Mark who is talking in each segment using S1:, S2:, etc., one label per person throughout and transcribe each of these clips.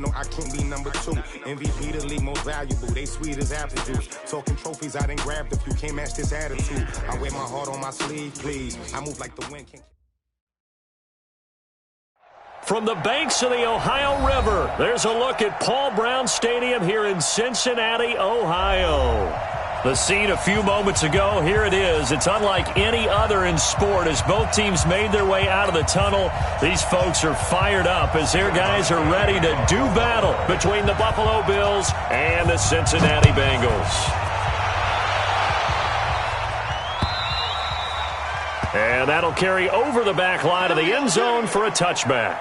S1: No, I can't be number 2. MVP, the league most valuable. They sweet as apple juice. Talking trophies, I done grabbed a few. Can't match this attitude. I wear my heart on my sleeve, please. I move like the wind.
S2: From the banks of the Ohio River, there's a look at Paul Brown Stadium here in Cincinnati, Ohio. The scene a few moments ago, here it is. It's unlike any other in sport as both teams made their way out of the tunnel. These folks are fired up as their guys are ready to do battle between the Buffalo Bills and the Cincinnati Bengals. And that'll carry over the back line of the end zone for a touchback.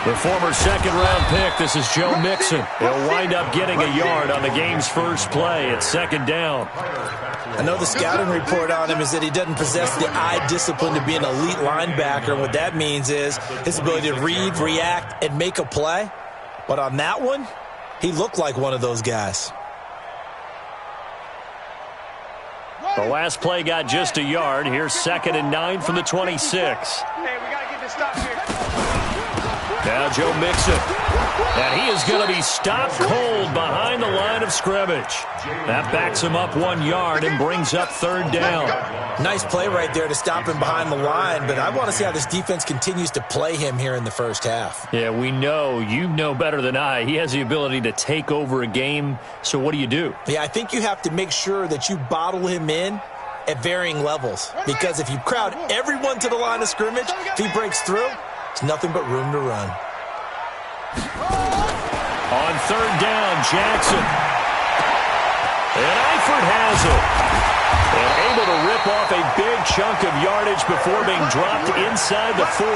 S2: The former second-round pick, this is Joe Mixon. He'll wind up getting a yard on the game's first play at second down.
S3: I know the scouting report on him is that he doesn't possess the eye discipline to be an elite linebacker. What that means is his ability to read, react, and make a play. But on that one, he looked like one of those guys.
S2: The last play got just a yard. Here's 2nd and 9 from the 26.
S4: Hey, we got to get this stop here.
S2: Now Joe Mixon. And he is going to be stopped cold behind the line of scrimmage. That backs him up 1 yard and brings up 3rd down.
S3: Nice play right there to stop him behind the line, but I want to see how this defense continues to play him here in the first half.
S2: Yeah, we know. You know better than I. He has the ability to take over a game, so what do you do?
S3: Yeah, I think you have to make sure that you bottle him in at varying levels, because if you crowd everyone to the line of scrimmage, if he breaks through, it's nothing but room to run.
S2: On 3rd down, Jackson. And Eifert has it. And able to rip off a big chunk of yardage before being dropped inside the 40.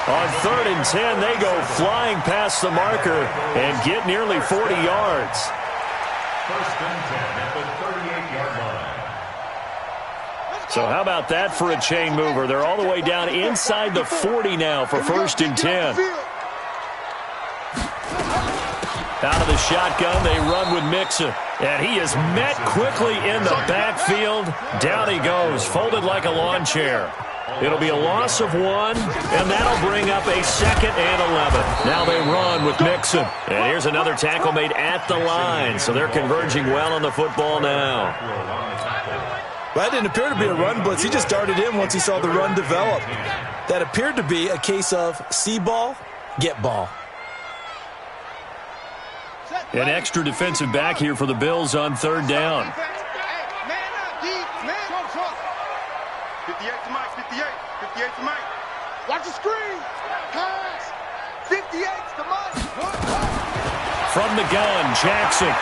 S2: On 3rd and 10, they go flying past the marker and get nearly 40 yards.
S5: 1st and 10 at the 38-yard line.
S2: So how about that for a chain mover? They're all the way down inside the 40 now for 1st and 10. Out of the shotgun, they run with Mixon. And he is met quickly in the backfield. Down he goes, folded like a lawn chair. It'll be a loss of 1, and that'll bring up a 2nd and 11. Now they run with Mixon. And here's another tackle made at the line, so they're converging well on the football now.
S3: Well, that didn't appear to be a run blitz. He just darted in once he saw the run develop. That appeared to be a case of see ball, get ball.
S2: An extra defensive back here for the Bills on 3rd down.
S4: 58 to Mike, 58 to Mike. Watch the screen. Pass. 58 to Mike.
S2: From the gun, Jackson.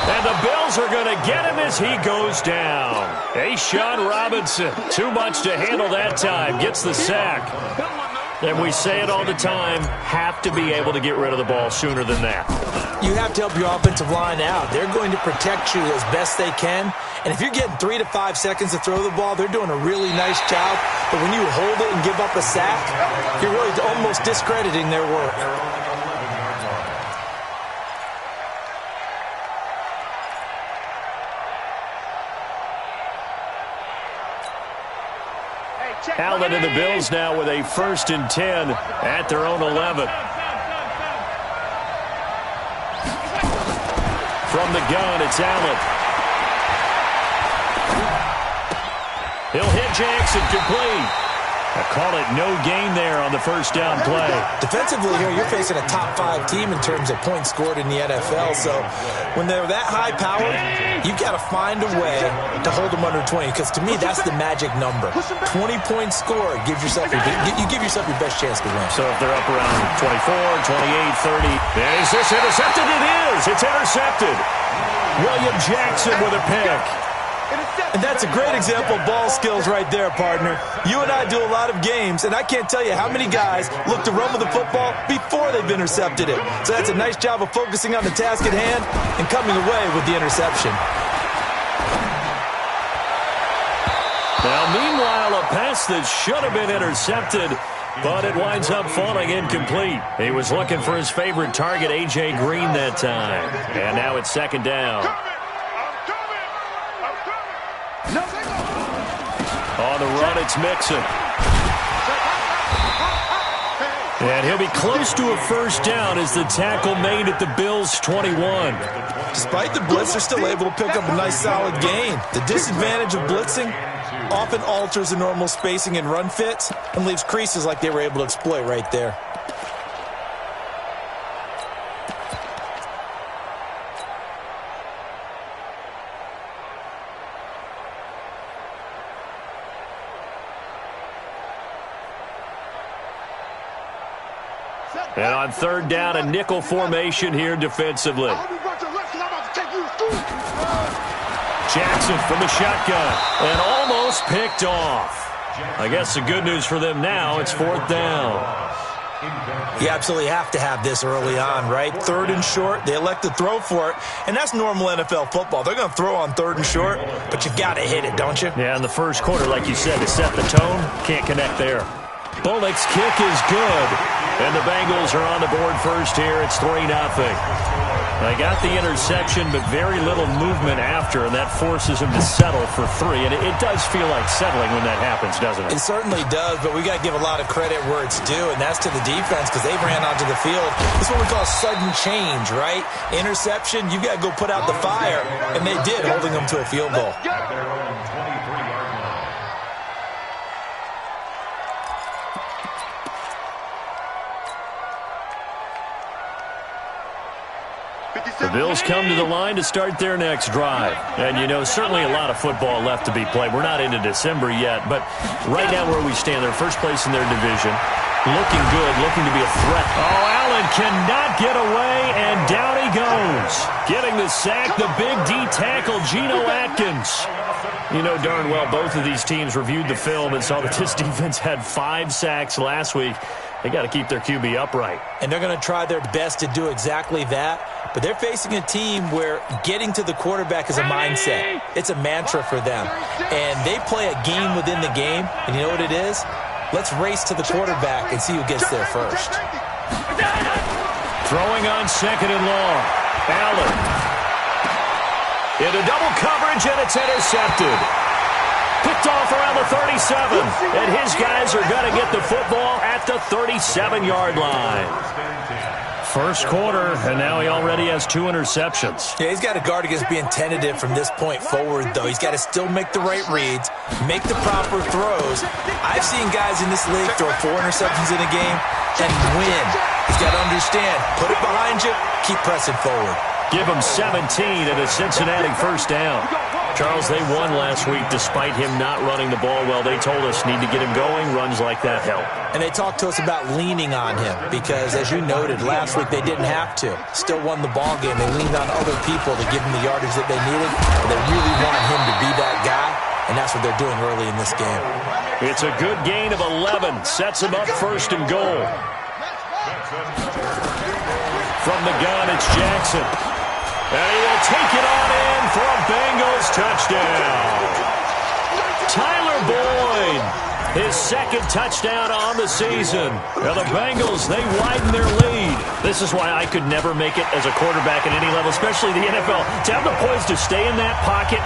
S2: And the Bills are going to get him as he goes down. Sean Robinson, too much to handle that time, gets the sack. And we say it all the time, have to be able to get rid of the ball sooner than that.
S3: You have to help your offensive line out. They're going to protect you as best they can. And if you're getting 3 to 5 seconds to throw the ball, they're doing a really nice job. But when you hold it and give up a sack, you're really almost discrediting their work.
S2: Allen and the Bills now with a 1st and 10 at their own 11. From the gun, it's Allen. He'll hit Jackson complete. I call it no gain there on the 1st down play.
S3: Defensively here, you're facing a top 5 team in terms of points scored in the NFL. So when they're that high powered, you've got to find a way to hold them under 20. Because to me, that's the magic number. 20 points scored gives yourself you give yourself your best chance to win.
S2: So if they're up around 24, 28, 30. Is this intercepted? It is. It's intercepted. William Jackson with a pick.
S3: And that's a great example of ball skills right there, partner. You and I do a lot of games, and I can't tell you how many guys look to run with the football before they've intercepted it. So that's a nice job of focusing on the task at hand and coming away with the interception.
S2: Now, meanwhile, a pass that should have been intercepted, but it winds up falling incomplete. He was looking for his favorite target, A.J. Green, that time. And now it's second down. On the run, it's Mixon. And he'll be close to a first down as the tackle made at the Bills' 21.
S3: Despite the blitz, they're still able to pick up a nice, solid gain. The disadvantage of blitzing often alters the normal spacing and run fits and leaves creases like they were able to exploit right there.
S2: And on third down, a nickel formation here defensively. Jackson from the shotgun and almost picked off. I guess the good news for them now, it's fourth down.
S3: You absolutely have to have this early on, right? Third and short, they elect to throw for it, and that's normal NFL football. They're going to throw on third and short, but you got to hit it, don't you?
S2: Yeah, in the first quarter, like you said, to set the tone, can't connect there. Bullock's kick is good, and the Bengals are on the board first here. It's 3-0. They got the interception, but very little movement after, and that forces him to settle for 3. And it does feel like settling when that happens, doesn't it?
S3: It certainly does, but we got to give a lot of credit where it's due, and that's to the defense because they ran onto the field. It's what we call sudden change, right? Interception, you got to go put out the fire, and they did, holding them to a field goal.
S2: The Bills come to the line to start their next drive. And, you know, certainly a lot of football left to be played. We're not into December yet, but right now where we stand, they're first place in their division. Looking good, looking to be a threat. Oh, Allen cannot get away, and down he goes. Getting the sack, the big D tackle, Geno Atkins. You know darn well both of these teams reviewed the film and saw that this defense had 5 sacks last week. They got to keep their QB upright.
S3: And they're going to try their best to do exactly that. But they're facing a team where getting to the quarterback is a mindset. It's a mantra for them. And they play a game within the game. And you know what it is? Let's race to the quarterback and see who gets there first.
S2: Throwing on second and long. Allen. Into double coverage, and it's intercepted. Picked off around the 37. And his guys are going to get the football at the 37-yard line. First quarter, and now he already has 2 interceptions.
S3: Yeah, he's got to guard against being tentative from this point forward, though. He's got to still make the right reads, make the proper throws. I've seen guys in this league throw 4 interceptions in a game and win. He's got to understand, put it behind you, keep pressing forward.
S2: Give him 17 and a Cincinnati first down. Charles, they won last week despite him not running the ball well. They told us need to get him going. Runs like that help.
S3: And they talked to us about leaning on him because, as you noted, last week they didn't have to. Still won the ball game. They leaned on other people to give him the yardage that they needed. But they really wanted him to be that guy, and that's what they're doing early in this game.
S2: It's a good gain of 11. Sets him up first and goal. From the gun, it's Jackson. And he will take it on in for a Bengals touchdown. Tyler Boyd, his second touchdown on the season. Now the Bengals, they widen their lead. This is why I could never make it as a quarterback at any level, especially the NFL. To have the poise to stay in that pocket,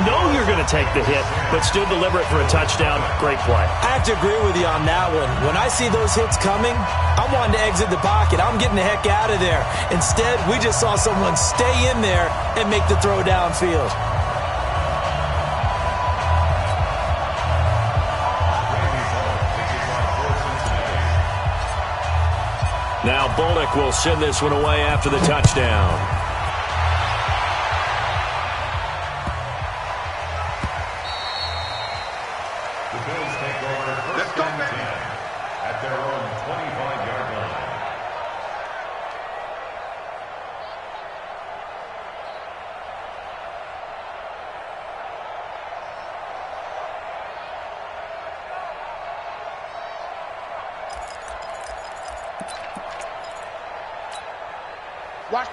S2: know you're going to take the hit, but still deliver it for a touchdown. Great play.
S3: I have to agree with you on that one. When I see those hits coming, I'm wanting to exit the pocket. I'm getting the heck out of there. Instead, we just saw someone stay in there and make the throw downfield.
S2: Now Bullock will send this one away after the touchdown.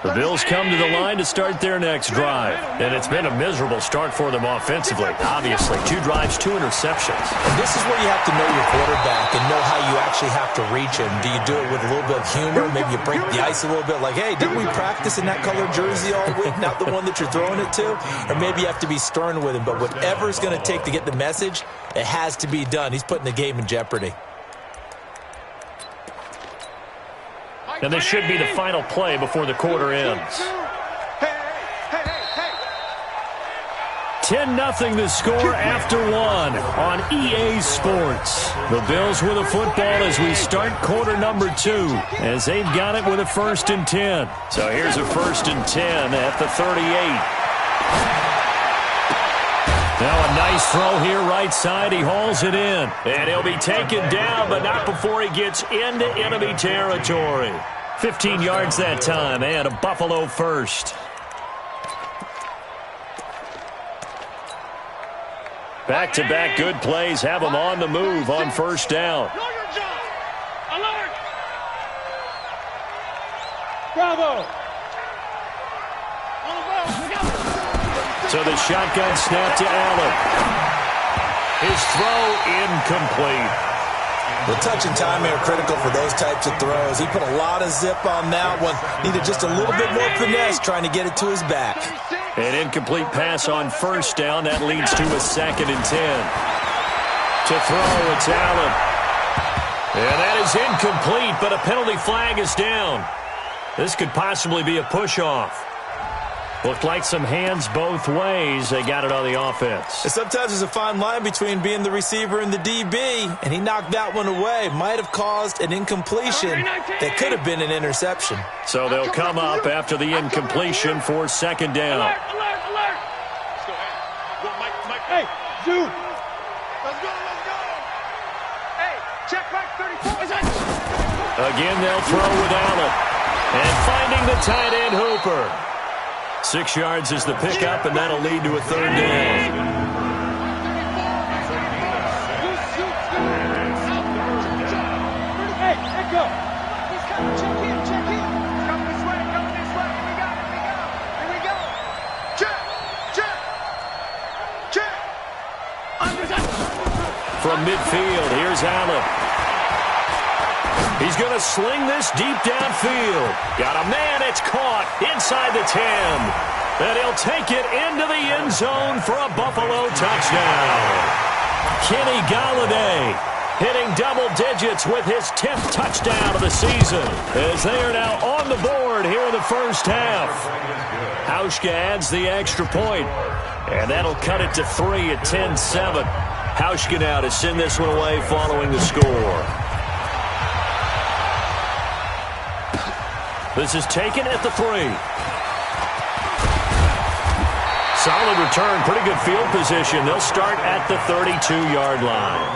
S2: The Bills come to the line to start their next drive. And it's been a miserable start for them offensively. Obviously, 2 drives, 2 interceptions.
S3: And this is where you have to know your quarterback and know how you actually have to reach him. Do you do it with a little bit of humor? Maybe you break the ice a little bit like, hey, didn't we practice in that colored jersey all week? Not the one that you're throwing it to? Or maybe you have to be stern with him. But whatever it's going to take to get the message, it has to be done. He's putting the game in jeopardy.
S2: And this should be the final play before the quarter ends. 10-0 the score after 1 on EA Sports. The Bills with a football as we start quarter number 2, as they've got it with a 1st and 10. So here's a 1st and 10 at the 38. Now a nice throw here right side. He hauls it in. And he'll be taken down, but not before he gets into enemy territory. 15 yards that time, and a Buffalo first. Back-to-back good plays have him on the move on 1st down.
S4: Alert! Bravo!
S2: So the shotgun snap to Allen. His throw incomplete.
S3: The touch and timing are critical for those types of throws. He put a lot of zip on that one. Needed just a little bit more finesse trying to get it to his back.
S2: An incomplete pass on 1st down. That leads to a 2nd and 10. To throw, it's Allen. And that is incomplete, but a penalty flag is down. This could possibly be a push-off. Looked like some hands both ways. They got it on the offense.
S3: And sometimes there's a fine line between being the receiver and the DB, and he knocked that one away. Might have caused an incompletion that could have been an interception.
S2: So they'll come up after the incompletion for 2nd down.
S4: Alert! Let's go, Mike. Hey, dude! Let's go! Hey, check back 34.
S2: Again, they'll throw with Allen. And finding the tight end, Hooper. 6 yards is the pickup, and that'll lead to a 3rd down.
S4: Hey, let go. Check in. Come this way. Here we go. Check.
S2: From midfield, here's Allen. He's going to sling this deep downfield. Got a man, it's caught inside the 10. And he'll take it into the end zone for a Buffalo touchdown. Kenny Golladay hitting double digits with his 10th touchdown of the season, as they are now on the board here in the 1st half. Hauschka adds the extra point, and that'll cut it to 3 at 10-7. Hauschka now to send this one away following the score. This is taken at the 3. Solid return, pretty good field position. They'll start at the 32-yard line.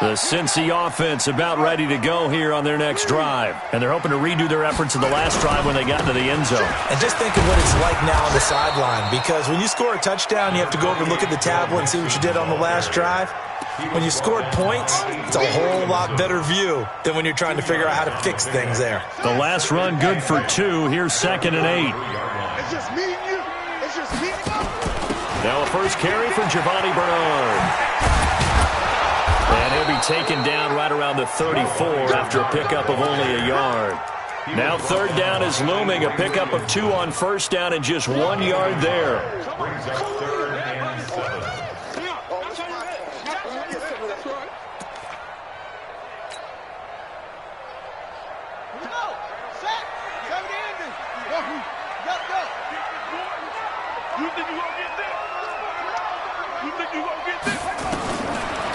S2: The Cincy offense about ready to go here on their next drive. And they're hoping to redo their efforts in the last drive when they got into the end zone.
S3: And just think of what it's like now on the sideline, because when you score a touchdown, you have to go over and look at the tablet and see what you did on the last drive. When you scored points, it's a whole lot better view than when you're trying to figure out how to fix things there.
S2: The last run good for 2. Here's 2nd and 8.
S4: It's just me and you.
S2: Now a first carry for Giovanni Bernard. And he'll be taken down right around the 34 after a pickup of only a yard. Now 3rd down is looming. A pickup of 2 on 1st down and just 1 yard there.
S5: Brings up 3rd and 7.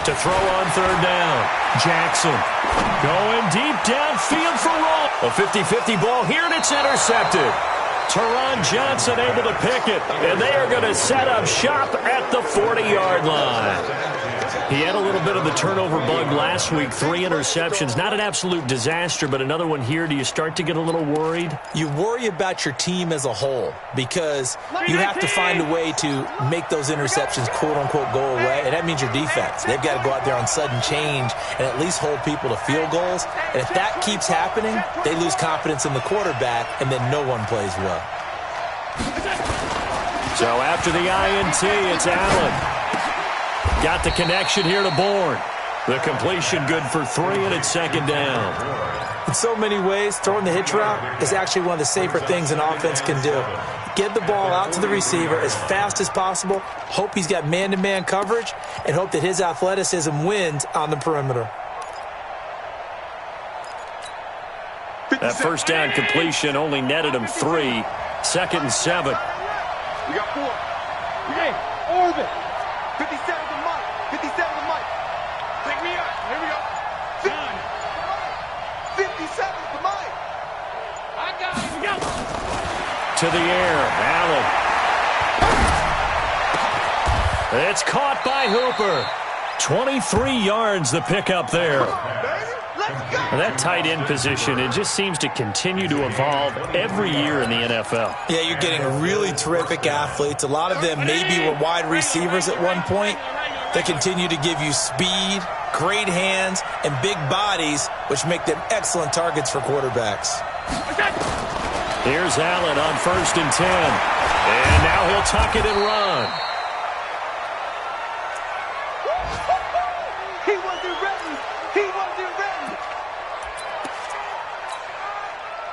S2: To throw on 3rd down. Jackson going deep downfield for Roll. A 50-50 ball here, and it's intercepted. Teron Johnson able to pick it, and they are going to set up shop at the 40-yard line. He had a little bit of the turnover bug last week, 3 interceptions. Not an absolute disaster, but another one here. Do you start to get a little worried?
S3: You worry about your team as a whole because you have to find a way to make those interceptions, quote-unquote, go away, and that means your defense. They've got to go out there on sudden change and at least hold people to field goals. And if that keeps happening, they lose confidence in the quarterback, and then no one plays well.
S2: So after the INT, it's Allen. Got the connection here to Bourne. The completion good for 3, and it's second down.
S3: In so many ways, throwing the hitch route is actually one of the safer things an offense can do. Get the ball out to the receiver as fast as possible, hope he's got man-to-man coverage, and hope that his athleticism wins on the perimeter.
S2: That first down completion only netted him 3. Second and 7.
S4: We got 4. Okay, orbit. 57 to Mike. 57 to Mike. Pick me up. Here we go. 57 to Mike. I got it. We go.
S2: To the air. Allen. It's caught by Hooper. 23 yards the pickup there. That tight end position, it just seems to continue to evolve every year in the NFL.
S3: Yeah, you're getting really terrific athletes. A lot of them maybe were wide receivers at one point. They continue to give you speed, great hands, and big bodies, which make them excellent targets for quarterbacks.
S2: Here's Allen on 1st and 10. And now he'll tuck it and run.
S4: He wasn't ready. He wasn't ready.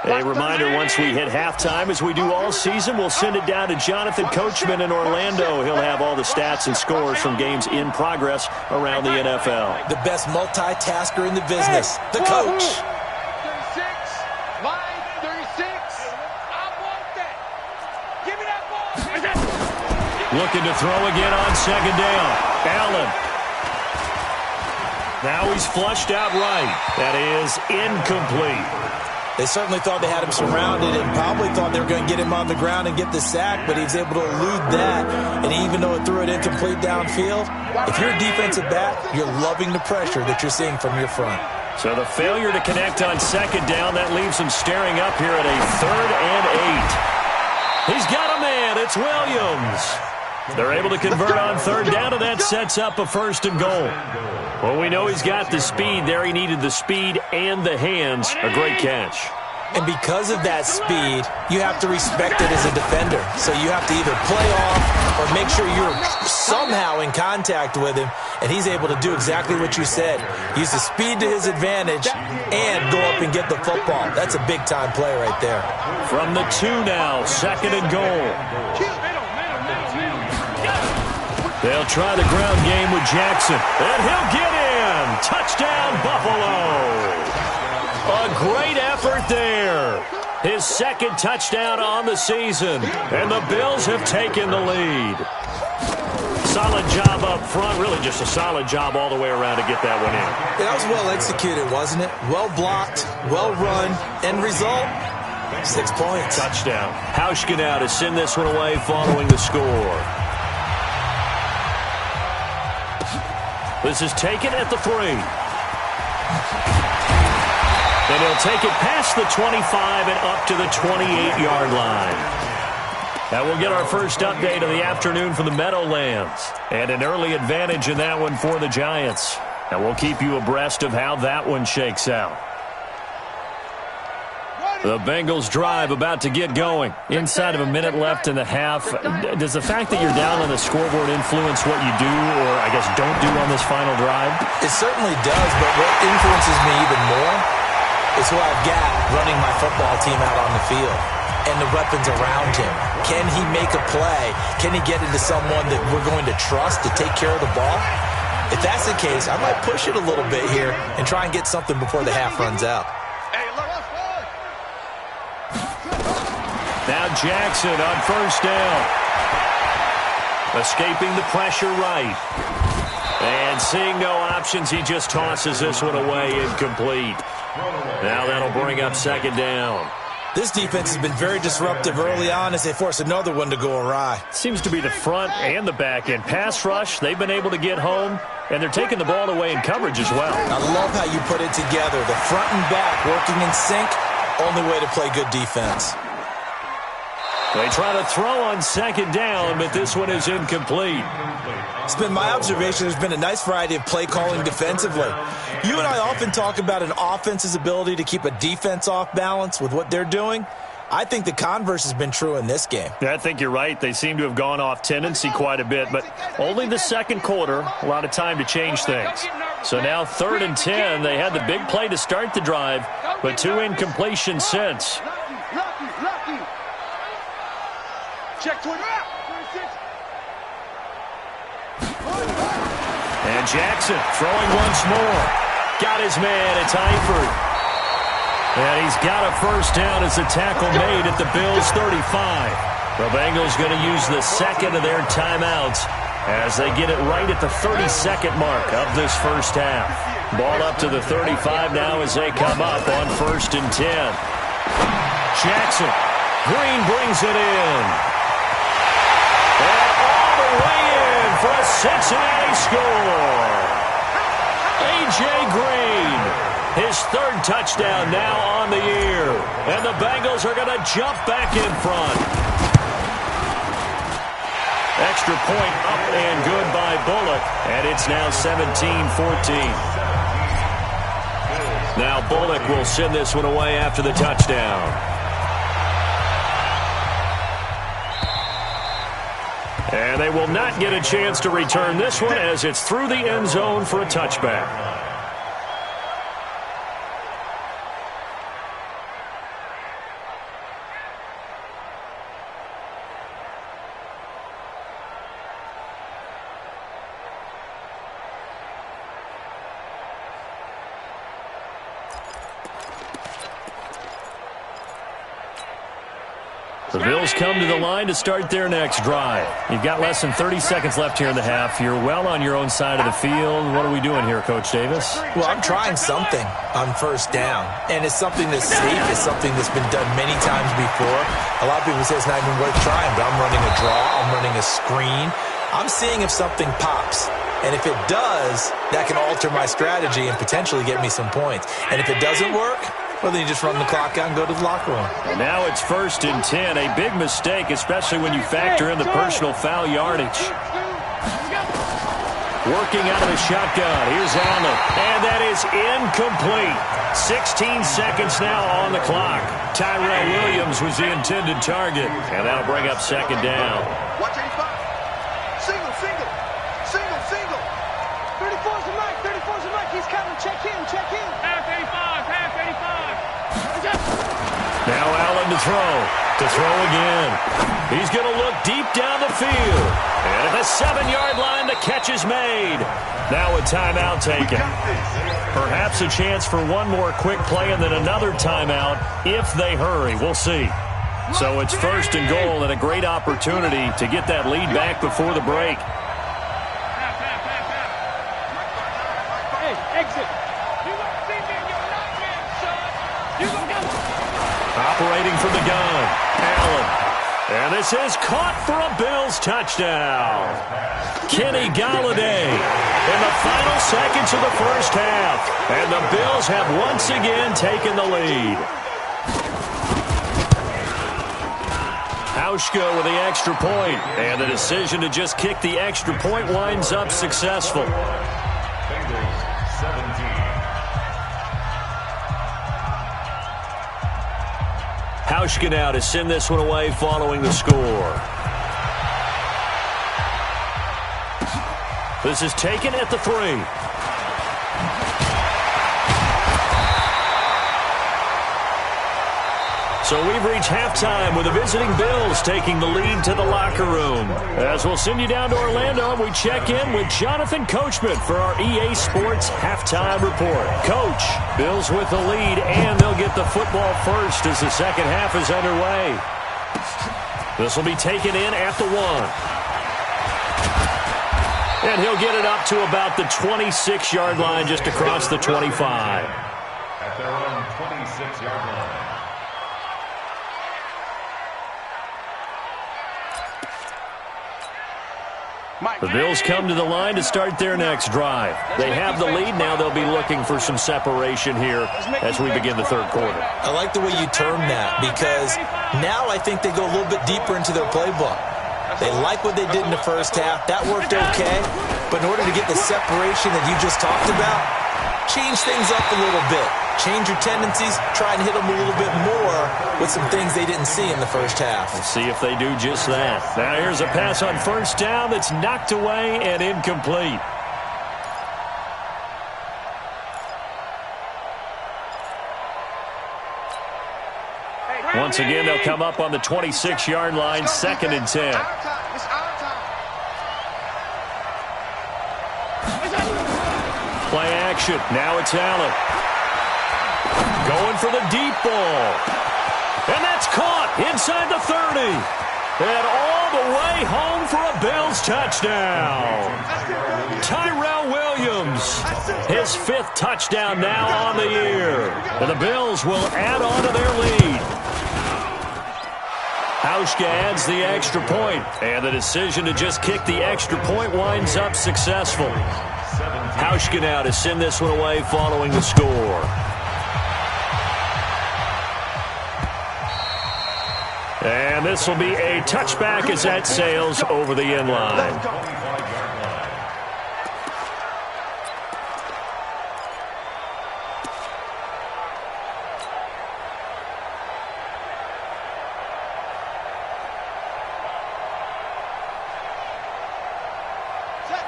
S2: A reminder, once we hit halftime, as we do all season, we'll send it down to Jonathan Coachman in Orlando. He'll have all the stats and scores from games in progress around the NFL.
S3: The best multitasker in the business, the coach.
S4: 36, line 36. I want that. Give me that ball.
S2: Looking to throw again on second down. Allen. Now he's flushed out right. That is incomplete.
S3: They certainly thought they had him surrounded and probably thought they were going to get him on the ground and get the sack, but he was able to elude that. And even though it threw it incomplete downfield, if you're a defensive back, you're loving the pressure that you're seeing from your front.
S2: So the failure to connect on second down, that leaves him staring up here at a 3rd and 8. He's got a man. It's Williams. They're able to convert on 3rd down, and that sets up a 1st and goal. Well, we know he's got the speed there. He needed the speed and the hands. A great catch.
S3: And because of that speed, you have to respect it as a defender. So you have to either play off or make sure you're somehow in contact with him, and he's able to do exactly what you said. Use the speed to his advantage and go up and get the football. That's a big-time play right there.
S2: From the 2 now, 2nd and goal. They'll try the ground game with Jackson, and he'll get in. Touchdown, Buffalo. A great effort there. His 2nd touchdown on the season, and the Bills have taken the lead. Solid job up front, really just a solid job all the way around to get that one in.
S3: That was well executed, wasn't it? Well blocked, well run, end result, 6 points.
S2: Touchdown. Hauschka now to send this one away following the score. This is taken at the 3. And he'll take it past the 25 and up to the 28-yard line. That will get our first update of the afternoon from the Meadowlands. And an early advantage in that one for the Giants. And we'll keep you abreast of how that one shakes out. The Bengals drive about to get going. Inside of a minute left in the half. Does the fact that you're down on the scoreboard influence what you do, or I guess don't do on this final drive?
S3: It certainly does, but what influences me even more is who I've got running my football team out on the field and the weapons around him. Can he make a play? Can he get into someone that we're going to trust to take care of the ball? If that's the case, I might push it a little bit here and try and get something before the half runs out.
S2: Now Jackson on 1st down. Escaping the pressure right. And seeing no options, he just tosses this one away incomplete. Now that'll bring up 2nd down.
S3: This defense has been very disruptive early on as they force another one to go awry.
S2: Seems to be the front and the back end. Pass rush, they've been able to get home, and they're taking the ball away in coverage as well.
S3: I love how you put it together. The front and back working in sync, only way to play good defense.
S2: They try to throw on second down, but this one is incomplete.
S3: It's been my observation there's been a nice variety of play calling defensively. You and I often talk about an offense's ability to keep a defense off balance with what they're doing. I think the converse has been true in this game.
S2: Yeah, I think you're right. They seem to have gone off tendency quite a bit, but only the second quarter, a lot of time to change things. So now 3rd and 10. They had the big play to start the drive, but 2 incompletions since.
S4: Check 20.
S2: And Jackson throwing once more. Got his man. It's Eifert. And he's got a first down as the tackle made at the Bills' 35. The Bengals going to use the second of their timeouts as they get it right at the 32nd mark of this first half. Ball up to the 35 now as they come up on 1st and 10. Jackson. Green brings it in. And all the way in for a Cincinnati score. A.J. Green, his 3rd touchdown now on the year. And the Bengals are going to jump back in front. Extra point up and good by Bullock. And it's now 17-14. Now Bullock will send this one away after the touchdown. And they will not get a chance to return this one as it's through the end zone for a touchback. The Bills come to the line to start their next drive. You've got less than 30 seconds left here in the half. You're well on your own side of the field. What are we doing here, Coach Davis?
S3: Well, I'm trying something on first down, and it's something that's safe. It's something that's been done many times before. A lot of people say it's not even worth trying, but I'm running a draw. I'm running a screen. I'm seeing if something pops. And if it does, that can alter my strategy and potentially get me some points. And if it doesn't work, well, then you just run the clock out and go to the locker room.
S2: And now it's 1st and 10. A big mistake, especially when you factor in the personal foul yardage. Working out of the shotgun. Here's Allen. And that is incomplete. 16 seconds now on the clock. Tyrell Williams was the intended target. And that'll bring up 2nd down.
S4: Watch 85. Single, single. Single, single. 34's the mic. 34's the mic. He's coming. Check in. Check in. Half 85. Half 85.
S2: Now Allen to throw. To throw again. He's going to look deep down the field. And at the 7-yard line, the catch is made. Now a timeout taken. Perhaps a chance for one more quick play and then another timeout if they hurry. We'll see. So it's 1st and goal and a great opportunity to get that lead back before the break.
S4: Hey, exit. You gonna see me in your nightmare, son. You gonna go.
S2: Operating from the gun. Allen. And this is caught for a Bills touchdown. Kenny Galladay in the final seconds of the first half. And the Bills have once again taken the lead. Hauschka with the extra point. And the decision to just kick the extra point winds up successful. Hauschka now to send this one away following the score. This is taken at the 3. So we've reached halftime with the visiting Bills taking the lead to the locker room. As we'll send you down to Orlando, we check in with Jonathan Coachman for our EA Sports Halftime Report. Coach, Bills with the lead, and they'll get the football first as the second half is underway. This will be taken in at the 1. And he'll get it up to about the 26-yard line just across the 25.
S5: At their own 26-yard line.
S2: The Bills come to the line to start their next drive. They have the lead. Now they'll be looking for some separation here as we begin the third quarter.
S3: I like the way you term that because now I think they go a little bit deeper into their playbook. They like what they did in the first half. That worked okay. But in order to get the separation that you just talked about, change things up a little bit. Change your tendencies. Try and hit them a little bit more with some things they didn't see in the first half.
S2: We'll see if they do just that. Now here's a pass on first down that's knocked away and incomplete. Once again, they'll come up on the 26-yard line, 2nd and 10. Play action. Now it's Allen. Going for the deep ball. And that's caught inside the 30. And all the way home for a Bills touchdown. Tyrell Williams, his 5th touchdown now on the year. And the Bills will add on to their lead. Hauschka adds the extra point, and the decision to just kick the extra point winds up successful. Hauschka now to send this one away following the score. And this will be a touchback as that sails over the end line.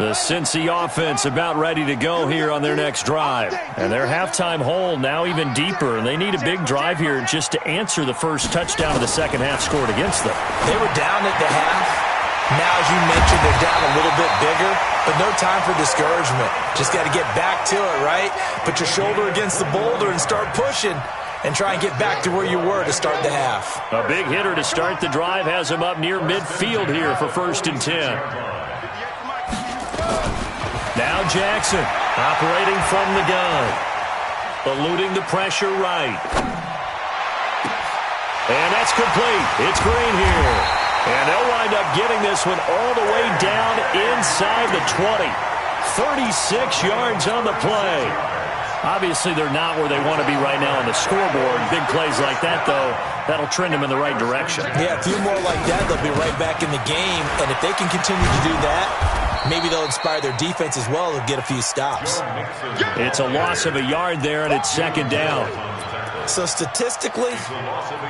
S2: The Cincy offense about ready to go here on their next drive. And their halftime hole now even deeper. And they need a big drive here just to answer the first touchdown of the second half scored against them.
S3: They were down at the half. Now, as you mentioned, they're down a little bit bigger. But no time for discouragement. Just got to get back to it, right? Put your shoulder against the boulder and start pushing. And try and get back to where you were to start the half.
S2: A big hitter to start the drive has him up near midfield here for 1st and 10. Now Jackson, operating from the gun. Eluding the pressure right. And that's complete. It's Green here. And they'll wind up getting this one all the way down inside the 20. 36 yards on the play. Obviously, they're not where they want to be right now on the scoreboard. Big plays like that, though, that'll trend them in the right direction.
S3: Yeah, a few more like that, they'll be right back in the game. And if they can continue to do that, maybe they'll inspire their defense as well to get a few stops.
S2: It's a loss of a yard there, and it's 2nd down.
S3: So statistically,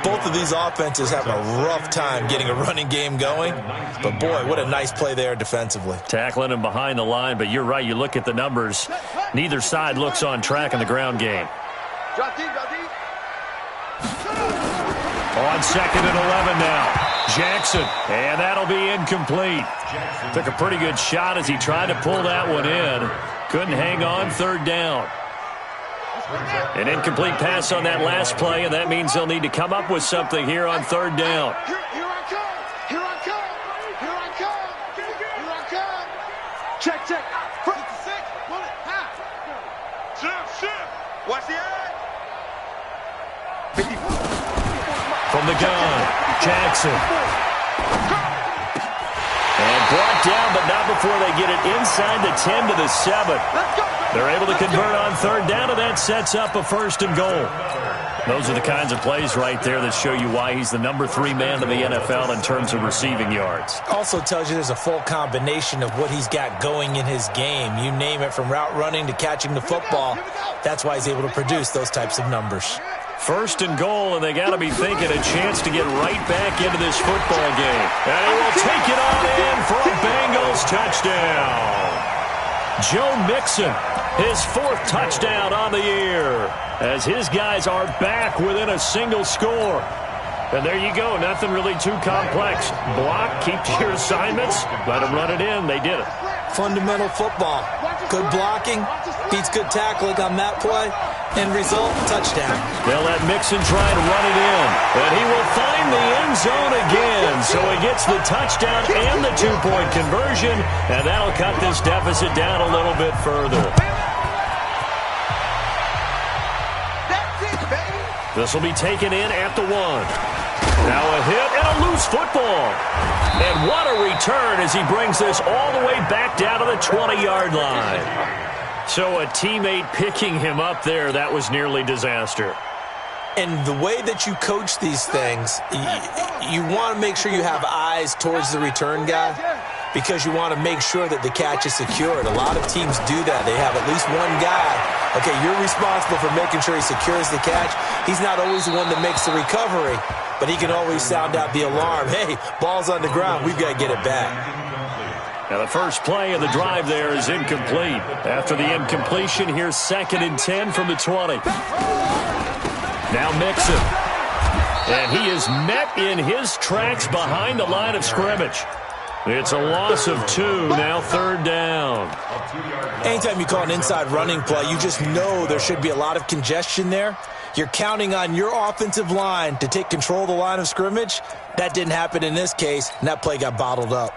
S3: both of these offenses have a rough time getting a running game going. But, boy, what a nice play there defensively.
S2: Tackling him behind the line, but you're right. You look at the numbers. Neither side looks on track in the ground game. On 2nd and 11 now. Jackson, and that'll be incomplete. Took a pretty good shot as he tried to pull that one in. Couldn't hang on, 3rd down. An incomplete pass on that last play, and that means they'll need to come up with something here on 3rd down.
S4: Here I come. Here I come. Here I come. Here I come. Check, check. Front to 6. Pull it. High. Shift. Watch the eye.
S2: From the gun, Jackson. And brought down, but not before they get it inside the 10 to the 7. They're able to convert on 3rd down, and that sets up a 1st and goal. Those are the kinds of plays right there that show you why he's the number 3 man in the NFL in terms of receiving yards.
S3: Also tells you there's a full combination of what he's got going in his game. You name it, from route running to catching the football. That's why he's able to produce those types of numbers.
S2: 1st and goal, and they got to be thinking a chance to get right back into this football game. And he will take it on in for a Bengals touchdown. Joe Mixon, his 4th touchdown on the year, as his guys are back within a single score. And there you go, nothing really too complex. Block, keep to your assignments, let them run it in. They did it.
S3: Fundamental football. Good blocking, beats good tackling on that play, and result, touchdown.
S2: They'll let Mixon try to run it in, and he will find the end zone again. So he gets the touchdown and the 2-point conversion, and that'll cut this deficit down a little bit further. This will be taken in at the 1. Now a hit and a loose football. And what a return as he brings this all the way back down to the 20-yard line. So a teammate picking him up there, that was nearly disaster.
S3: And the way that you coach these things, you want to make sure you have eyes towards the return guy because you want to make sure that the catch is secured. A lot of teams do that. They have at least one guy. Okay, you're responsible for making sure he secures the catch. He's not always the one that makes the recovery, but he can always sound out the alarm. Hey, ball's on the ground. We've got to get it back.
S2: Now the first play of the drive there is incomplete. After the incompletion, here's 2nd and 10 from the 20. Now Mixon. And he is met in his tracks behind the line of scrimmage. It's a loss of 2, now 3rd down.
S3: Anytime you call an inside running play, you just know there should be a lot of congestion there. You're counting on your offensive line to take control of the line of scrimmage. That didn't happen in this case, and that play got bottled up.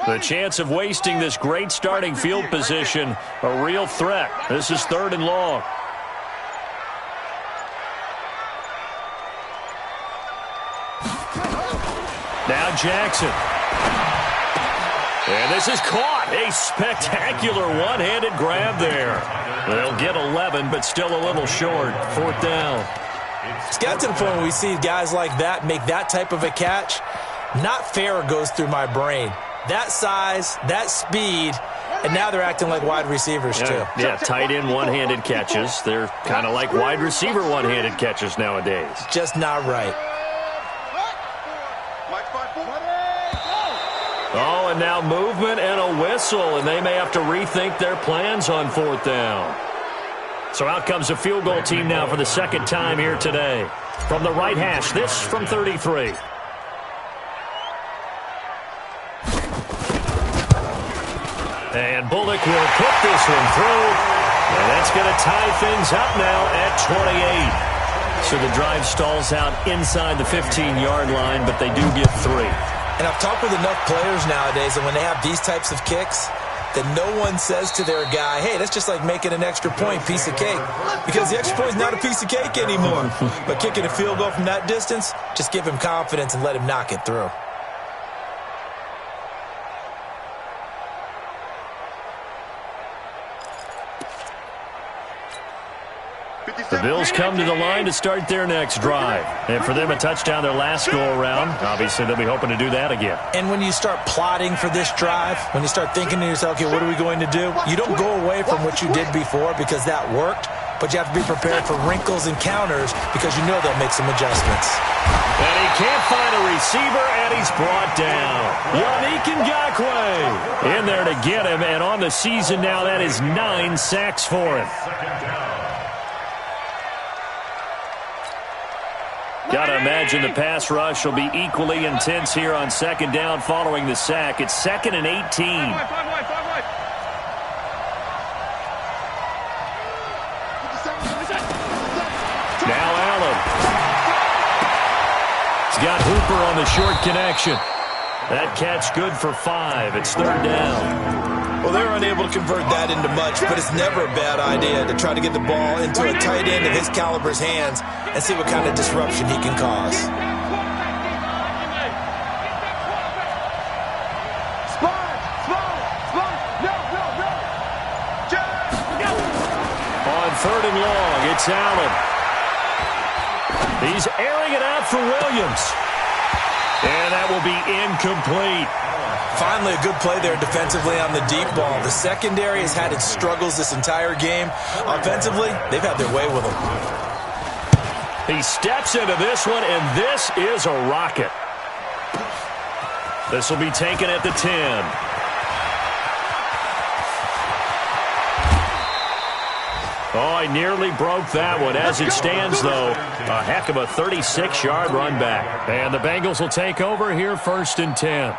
S2: The chance of wasting this great starting field position, a real threat. This is 3rd and long. Now Jackson. And this is caught. A spectacular one-handed grab there. They'll get 11, but still a little short. 4th down.
S3: It's got to the point where we see guys like that make that type of a catch. Not fair goes through my brain. That size, that speed, and now they're acting like wide receivers too.
S2: Yeah, tight end one-handed catches. They're kind of like wide receiver one-handed catches nowadays.
S3: Just not right.
S2: Oh, and now movement and a whistle, and they may have to rethink their plans on 4th down. So out comes a field goal team now for the 2nd time here today. From the right hash, this from 33. And Bullock will put this one through. And that's going to tie things up now at 28. So the drive stalls out inside the 15-yard line, but they do get 3.
S3: And I've talked with enough players nowadays that when they have these types of kicks, that no one says to their guy, hey, that's just like making an extra point, piece of cake. Because the extra point is not a piece of cake anymore. But kicking a field goal from that distance, just give him confidence and let him knock it through.
S2: The Bills come to the line to start their next drive. And for them, a touchdown their last go-around. Obviously, they'll be hoping to do that again.
S3: And when you start plotting for this drive, when you start thinking to yourself, okay, what are we going to do? You don't go away from what you did before because that worked, but you have to be prepared for wrinkles and counters because you know they'll make some adjustments.
S2: And he can't find a receiver, and he's brought down. Yannick Ngakoue in there to get him, and on the season now, that is 9 sacks for him. Got to imagine the pass rush will be equally intense here on 2nd down following the sack. It's 2nd and 18. Now Allen. He's got Hooper on the short connection. That catch good for 5. It's 3rd down.
S3: Well, they're unable to convert that into much, but it's never a bad idea to try to get the ball into a tight end of his caliber's hands and see what kind of disruption he can cause.
S2: On 3rd and long, it's Allen. He's airing it out for Williams. And that will be incomplete.
S3: Finally, a good play there defensively on the deep ball. The secondary has had its struggles this entire game. Offensively, they've had their way with him.
S2: He steps into this one, and this is a rocket. This will be taken at the 10. Oh, I nearly broke that one. As it stands, though, a heck of a 36-yard run back. And the Bengals will take over here 1st and 10.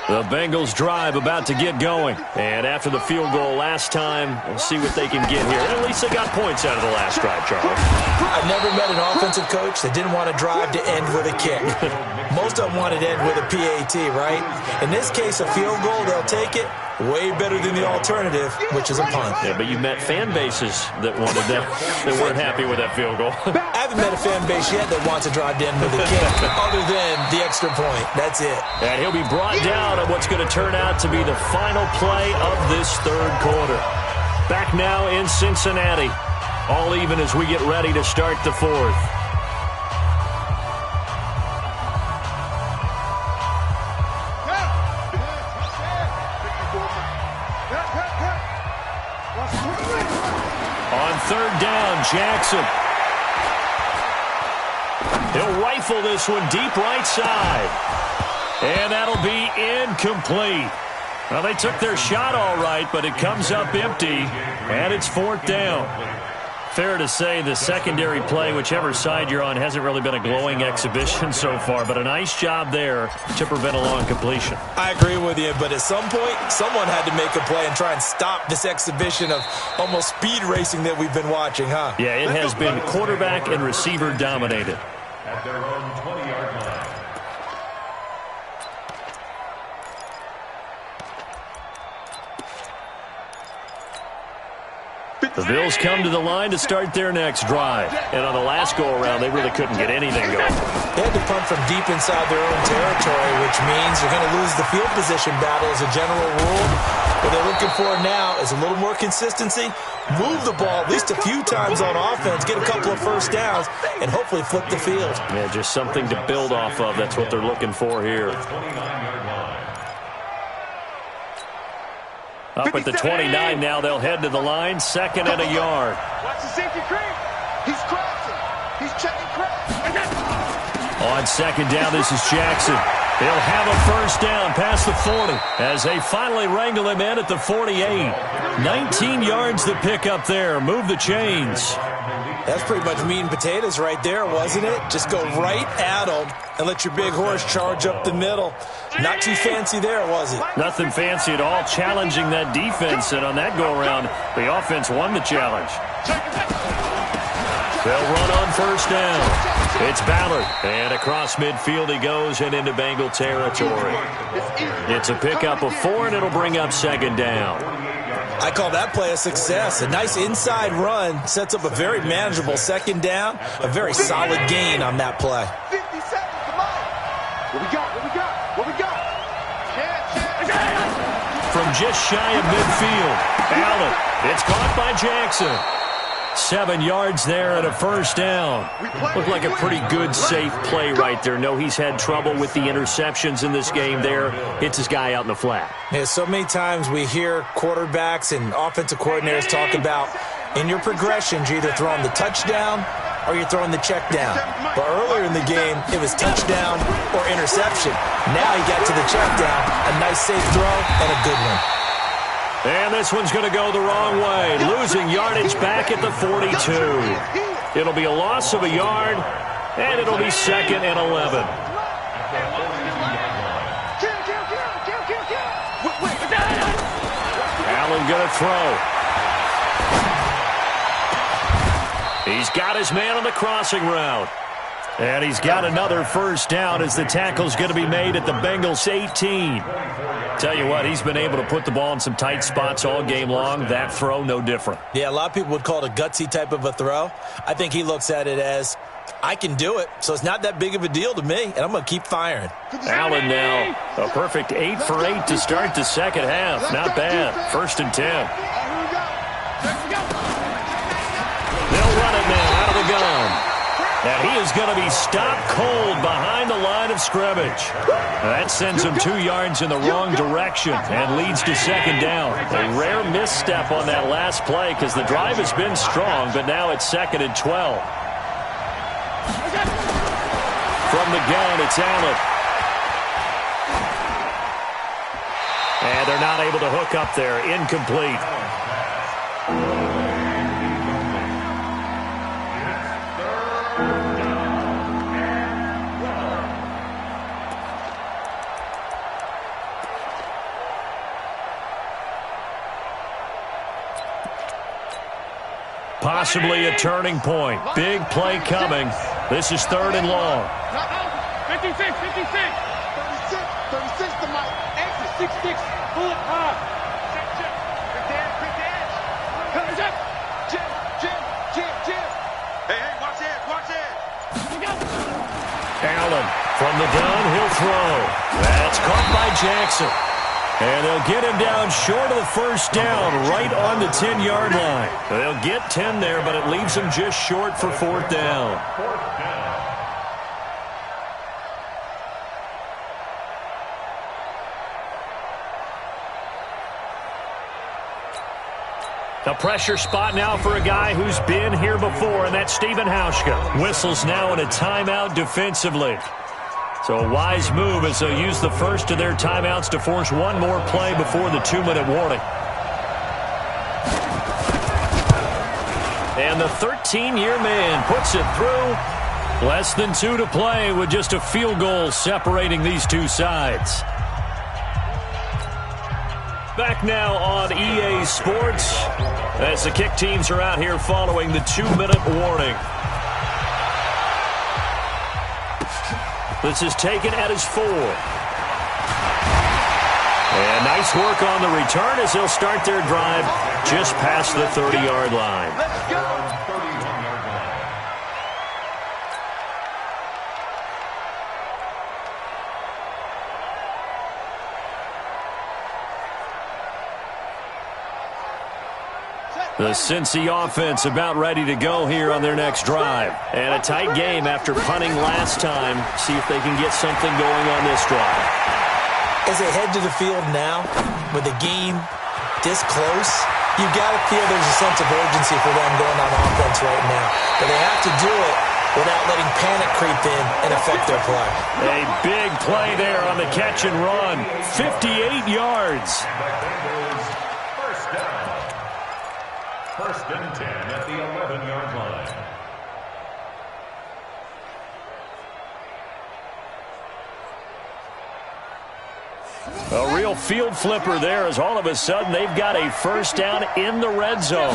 S2: The Bengals drive about to get going. And after the field goal last time, we'll see what they can get here. At least they got points out of the last drive, Charles.
S3: I've never met an offensive coach that didn't want to drive to end with a kick. Most of them wanted to end with a PAT, right? In this case, a field goal, they'll take it. Way better than the alternative, which is a punt.
S2: Yeah, but you met fan bases that wanted that, that weren't happy with that field goal.
S3: I haven't met a fan base yet that wants to drive to end with a kick, other than the extra point. That's it.
S2: And he'll be brought down on what's going to turn out to be the final play of this third quarter. Back now in Cincinnati. All even as we get ready to start the fourth. On third down, Jackson. He'll rifle this one deep right side. And that'll be incomplete. Well, they took their shot all right, but it comes up empty, and it's fourth down. Fair to say the secondary play, whichever side you're on, hasn't really been a glowing exhibition so far, but a nice job there to prevent a long completion.
S3: I agree with you, but at some point, someone had to make a play and try and stop this exhibition of almost speed racing that we've been watching, huh?
S2: Yeah, it has been quarterback and receiver dominated.
S5: At their own 20-yard line.
S2: The Bills come to the line to start their next drive. And on the last go-around, they really couldn't get anything going.
S3: They had to punt from deep inside their own territory, which means you're going to lose the field position battle as a general rule. What they're looking for now is a little more consistency, move the ball at least a few times on offense, get a couple of first downs, and hopefully flip the field.
S2: Yeah, just something to build off of. That's what they're looking for here. Up at the 29 now, they'll head to the line, second and a yard.
S4: Watch the safety creep. He's crossing. He's checking crash.
S2: On second down, this is Jackson. He'll have a first down past the 40 as they finally wrangle him in at the 48. 19 yards to pick up there. Move the chains.
S3: That's pretty much meat and potatoes right there, wasn't it? Just go right at them and let your big horse charge up the middle. Not too fancy there, was it?
S2: Nothing fancy at all, challenging that defense. And on that go-around, the offense won the challenge. They'll run on first down. It's Ballard. And across midfield he goes and into Bengal territory. It's a pickup of 4, and it'll bring up second down.
S3: I call that play a success. A nice inside run sets up a very manageable second down. A very solid gain on that play.
S4: 50 seconds, come on. What we got? What we got? What we got?
S2: From just shy of midfield, Allen. It's caught by Jackson. 7 yards there and a first down. Looked like a pretty good, safe play right there. No, he's had trouble with the interceptions in this game there. Hits his guy out in the flat.
S3: Yeah, so many times we hear quarterbacks and offensive coordinators talk about in your progressions, you're either throwing the touchdown or you're throwing the check down. But earlier in the game, it was touchdown or interception. Now he got to the check down, a nice safe throw and a good one.
S2: And this one's going to go the wrong way. Losing yardage back at the 42. It'll be a loss of a yard, and it'll be second and 11. Allen going to throw. He's got his man on the crossing route. And he's got another first down as the tackle's going to be made at the Bengals 18. Tell you what, he's been able to put the ball in some tight spots all game long. That throw, no different.
S3: Yeah, a lot of people would call it a gutsy type of a throw. I think he looks at it as, I can do it, so it's not that big of a deal to me, and I'm going to keep firing.
S2: Allen now, a perfect 8 for 8 to start the second half. Not bad. 1st and 10. They'll run it now out of the gun. And he is going to be stopped cold behind the line of scrimmage. That sends him 2 yards in the wrong direction and leads to second down. A rare misstep on that last play because the drive has been strong, but now it's 2nd and 12. From the gun, it's Allen. And they're not able to hook up there. Incomplete. Possibly a turning point. Big play coming. This is 3rd and long.
S4: 56, 56. 36 to my exit. 66. Pull it high. Quick dance. Jim. Hey, watch it.
S2: Allen from the gun, he'll throw. That's caught by Jackson. And they'll get him down short of the first down, right on the 10-yard line. They'll get 10 there, but it leaves them just short for 4th down. The pressure spot now for a guy who's been here before, and that's Stephen Hauschka. Whistles now in a timeout defensively. So a wise move as they'll use the first of their timeouts to force one more play before the 2-minute warning. And the 13-year man puts it through. Less than 2 to play with just a field goal separating these two sides. Back now on EA Sports as the kick teams are out here following the 2-minute warning. This is taken at his 4. And nice work on the return as they'll start their drive just past the 30-yard line.
S4: Let's go.
S2: The Cincy offense about ready to go here on their next drive. And a tight game after punting last time. See if they can get something going on this drive.
S3: As they head to the field now, with the game this close, you've got to feel there's a sense of urgency for them going on offense right now. But they have to do it without letting panic creep in and affect their play.
S2: A big play there on the catch and run. 58 yards.
S5: First and 10 at the 11-yard line.
S2: A real field flipper there as all of a sudden they've got a first down in the red zone.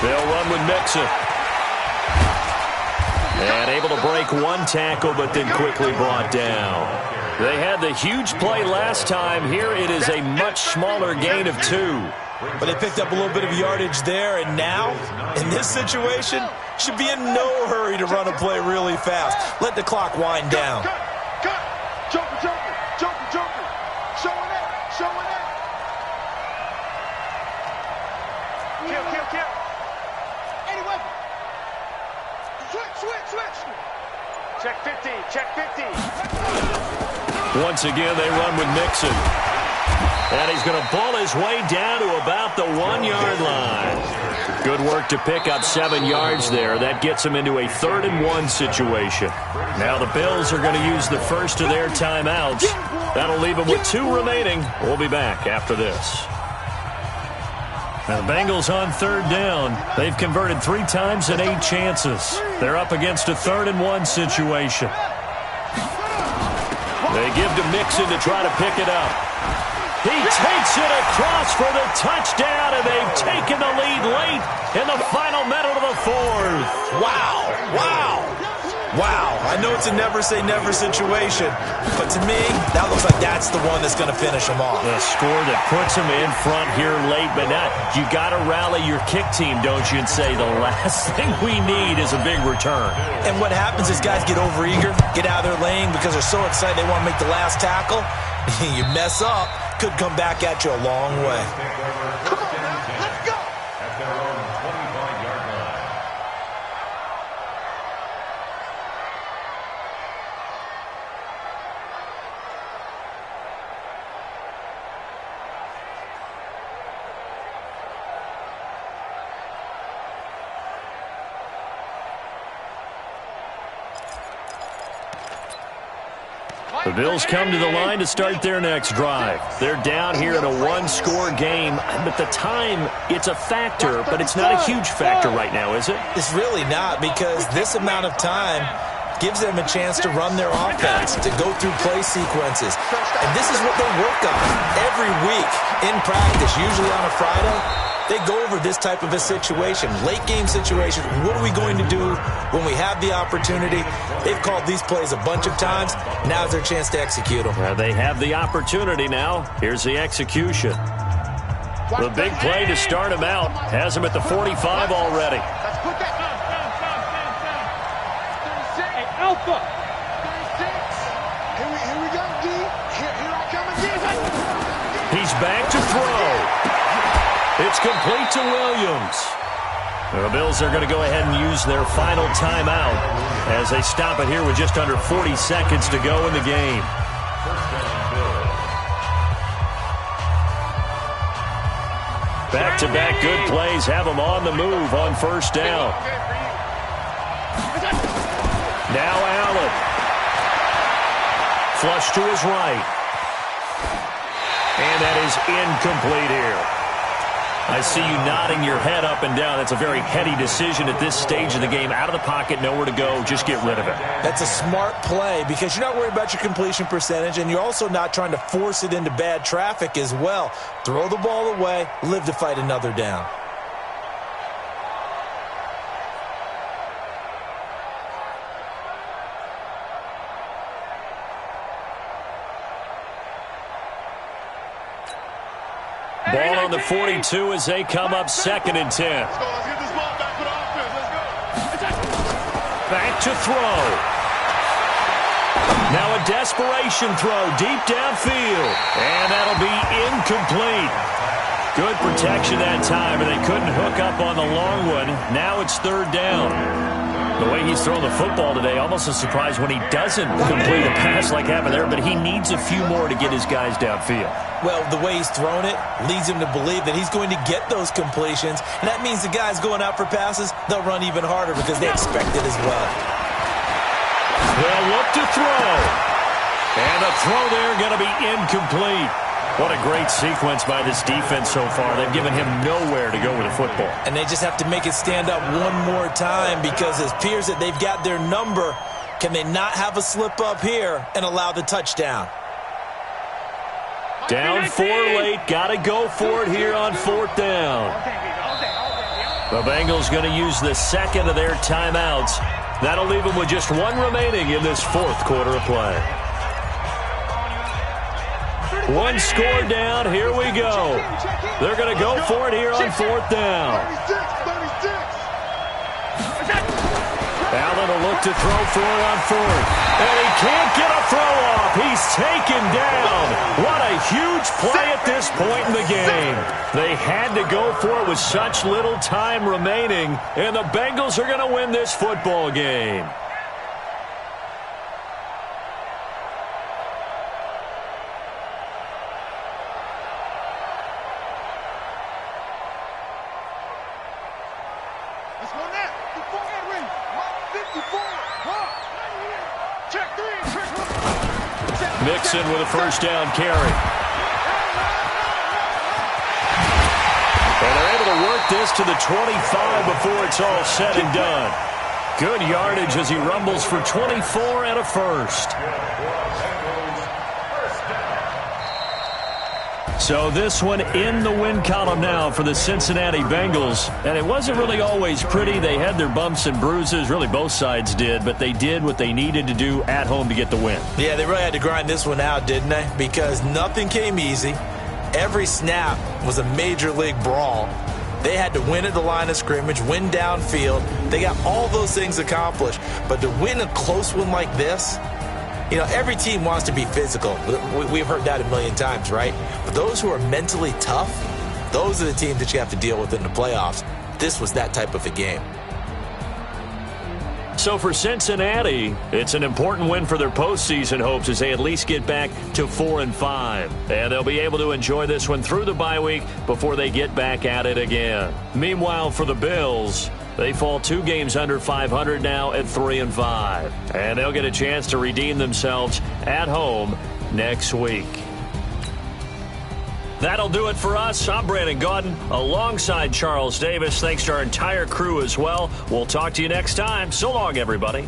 S2: They'll run with Mixon. And able to break one tackle but then quickly brought down. They had the huge play last time. Here it is a much smaller gain of 2.
S3: But they picked up a little bit of yardage there, and now, in this situation, should be in no hurry to run a play really fast. Let the clock wind down.
S4: Cut. Joker. Showing it. Kill. Any weapon. Switch. Check 50.
S2: Once again, they run with Mixon. And he's going to pull his way down to about the 1-yard line. Good work to pick up 7 yards there. That gets him into a 3rd and 1 situation. Now the Bills are going to use the first of their timeouts. That'll leave them with 2 remaining. We'll be back after this. Now the Bengals on 3rd down. They've converted 3 times in 8 chances. They're up against a 3rd and 1 situation. They give to Mixon to try to pick it up. He takes it across for the touchdown, and they've taken the lead late in the final minute of the 4th.
S3: Wow. I know it's a never-say-never situation, but to me, that looks like that's the one that's going to finish them off.
S2: The score that puts them in front here late, but now you got to rally your kick team, don't you, and say the last thing we need is a big return.
S3: And what happens is guys get overeager, get out of their lane because they're so excited they want to make the last tackle. You mess up, could come back at you a long way.
S4: Come on now, let's go.
S5: At their own 25-yard line.
S2: The Bills come to the line to start their next drive. They're down here in a 1-score game, but the time, it's a factor, but it's not a huge factor right now, is it?
S3: It's really not, because this amount of time gives them a chance to run their offense, to go through play sequences. And this is what they work on every week in practice, usually on a Friday. they go over this type of a situation, late game situation. What are we going to do when we have the opportunity? They've called these plays a bunch of times. Now's their chance to execute them.
S2: They have the opportunity now. Here's the execution. The big play to start him out has him at the 45 already.
S4: Let's put that. Alpha. 36. Here we go, D. Here I come again.
S2: He's back to throw. It's complete to Williams. The Bills are going to go ahead and use their final timeout as they stop it here with just under 40 seconds to go in the game. Back-to-back good plays have them on the move on first down. Now Allen. Flush to his right. And that is incomplete here. I see you nodding your head up and down. That's a very heady decision at this stage of the game. Out of the pocket, nowhere to go. Just get rid of it.
S3: That's a smart play because you're not worried about your completion percentage, and you're also not trying to force it into bad traffic as well. Throw the ball away, live to fight another down.
S2: Ball on the 42 as they come up 2nd and 10.
S4: Let's get this ball back for the offense. Let's go.
S2: Back to throw. Now a desperation throw deep downfield. And that'll be incomplete. Good protection that time, and they couldn't hook up on the long one. Now it's 3rd down. The way he's thrown the football today, almost a surprise when he doesn't complete a pass like happened there, but he needs a few more to get his guys downfield.
S3: Well, the way he's thrown it leads him to believe that he's going to get those completions, and that means the guys going out for passes, they'll run even harder because they expect it as well.
S2: They'll look to throw. And a throw there going to be incomplete. What a great sequence by this defense so far. They've given him nowhere to go with the football.
S3: And they just have to make it stand up one more time because it appears that they've got their number. Can they not have a slip up here and allow the touchdown?
S2: Down 4 late. Got to go for it here on 4th down. The Bengals going to use the 2nd of their timeouts. That'll leave them with just 1 remaining in this 4th quarter of play. 1 score down. Here we go. They're going to go for it here on 4th down. Allen will look to throw for it on 4th. And he can't get a throw off. He's taken down. What a huge play at this point in the game. They had to go for it with such little time remaining. And the Bengals are going to win this football game. Mixon with a first down carry. And they're able to work this to the 25 before it's all said and done. Good yardage as he rumbles for 24 and a first. So this one in the win column now for the Cincinnati Bengals. And it wasn't really always pretty. They had their bumps and bruises. Really, both sides did. But they did what they needed to do at home to get the win. Yeah, they really had to grind this one out, didn't they? Because nothing came easy. Every snap was a major league brawl. They had to win at the line of scrimmage, win downfield. They got all those things accomplished. But to win a close one like this, you know, every team wants to be physical. We've heard that a million times, right? But those who are mentally tough, those are the teams that you have to deal with in the playoffs. This was that type of a game. So for Cincinnati, it's an important win for their postseason hopes as they at least get back to 4-5. And they'll be able to enjoy this one through the bye week before they get back at it again. Meanwhile, for the Bills, they fall 2 games under 500 now at 3-5. And they'll get a chance to redeem themselves at home next week. That'll do it for us. I'm Brandon Gaudin alongside Charles Davis. Thanks to our entire crew as well. We'll talk to you next time. So long, everybody.